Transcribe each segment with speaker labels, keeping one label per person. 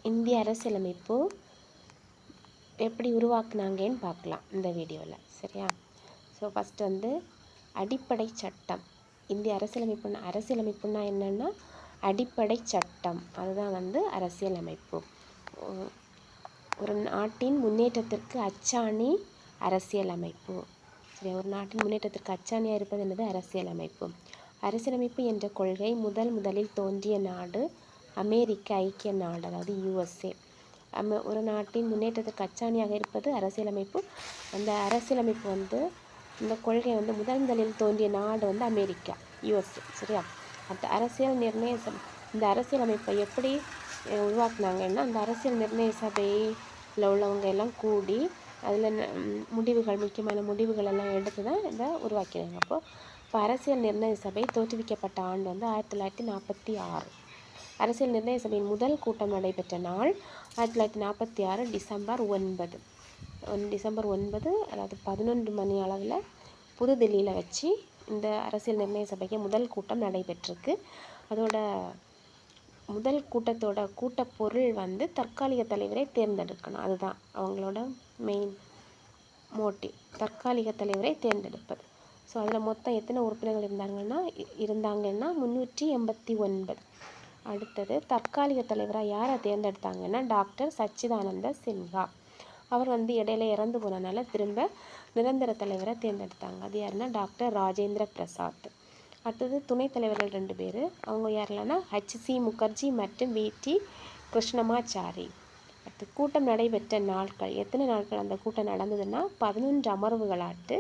Speaker 1: இந்திய அரசியலமைப்பு எப்படி உருவாக்குனாங்கன்னு பார்க்கலாம் இந்த வீடியோவில். சரியா? ஸோ ஃபஸ்ட்டு வந்து அடிப்படை சட்டம். இந்திய அரசியலமைப்புன்னா என்னென்னா அடிப்படை சட்டம். அதுதான் வந்து அரசியலமைப்பு. ஒரு நாட்டின் முன்னேற்றத்திற்கு அச்சாணி அரசியலமைப்பு. சரியா? ஒரு நாட்டின் முன்னேற்றத்திற்கு அச்சாணியாக இருப்பது என்னது? அரசியலமைப்பு. அரசியலமைப்பு என்ற கொள்கை முதலில் தோன்றிய நாடு அமெரிக்க ஐக்கிய நாடு, அதாவது USA. ஒரு நாட்டின் முன்னேற்றத்திற்கு அச்சாணியாக இருப்பது அரசியலமைப்பு. அந்த அரசியலமைப்பு வந்து இந்த கொள்கை வந்து முதலில் தோன்றிய நாடு வந்து அமெரிக்கா, USA. சரியா? அந்த அரசியல் நிர்ணய இந்த அரசியலமைப்பை எப்படி உருவாக்குனாங்கன்னா, அந்த அரசியல் நிர்ணய சபையில் உள்ளவங்க எல்லாம் கூடி அதில் முக்கியமான முடிவுகள் எல்லாம் எடுத்து தான் இதை உருவாக்கினாங்க. இப்போ அரசியல் நிர்ணய சபை தோற்றுவிக்கப்பட்ட ஆண்டு வந்து 1946. அரசியல் நிர்ணய சபையின் முதல் கூட்டம் நடைபெற்ற நாள் 1946 டிசம்பர் 9, அதாவது 11 மணி அளவில் புதுதில்லியில் வச்சு இந்த அரசியல் நிர்ணய சபைக்கு முதல் கூட்டம் நடைபெற்றிருக்கு. அதோட முதல் கூட்டப்பொருள் வந்து தற்காலிக தலைவரை தேர்ந்தெடுக்கணும். அதுதான் அவங்களோட மெயின் மோட்டிவ், தற்காலிக தலைவரை தேர்ந்தெடுப்பது. ஸோ அதில் மொத்தம் எத்தனை உறுப்பினர்கள் இருந்தாங்கன்னா 389. அடுத்தது தற்காலிக தலைவராக யாரை தேர்ந்தெடுத்தாங்கன்னா டாக்டர் சச்சிதானந்த சின்ஹா. அவர் வந்து இடையில இறந்து போனனால திரும்ப நிரந்தர தலைவரை தேர்ந்தெடுத்தாங்க. அது யாருன்னா டாக்டர் ராஜேந்திர பிரசாத். அடுத்தது துணைத் தலைவர்கள் 2 பேர். அவங்க யாரெல்லாம்னா HC முகர்ஜி மற்றும் VT கிருஷ்ணமாச்சாரி. அடுத்து கூட்டம் நடைபெற்ற நாட்கள், எத்தனை நாட்கள் அந்த கூட்டம் நடந்ததுன்னா 11 அமர்வுகளாட்டு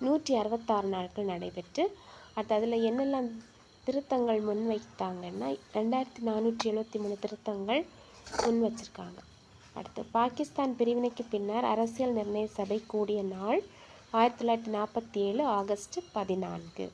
Speaker 1: 166 நாட்கள் நடைபெற்று, அடுத்து அதில் என்னெல்லாம் திருத்தங்கள் முன் வைத்தாங்கன்னா 2473 திருத்தங்கள் முன் வச்சிருக்காங்க. அடுத்து பாகிஸ்தான் பிரிவினைக்கு பின்னர் அரசியல் நிர்ணய சபை கூடிய நாள் 1947 ஆகஸ்ட் 14.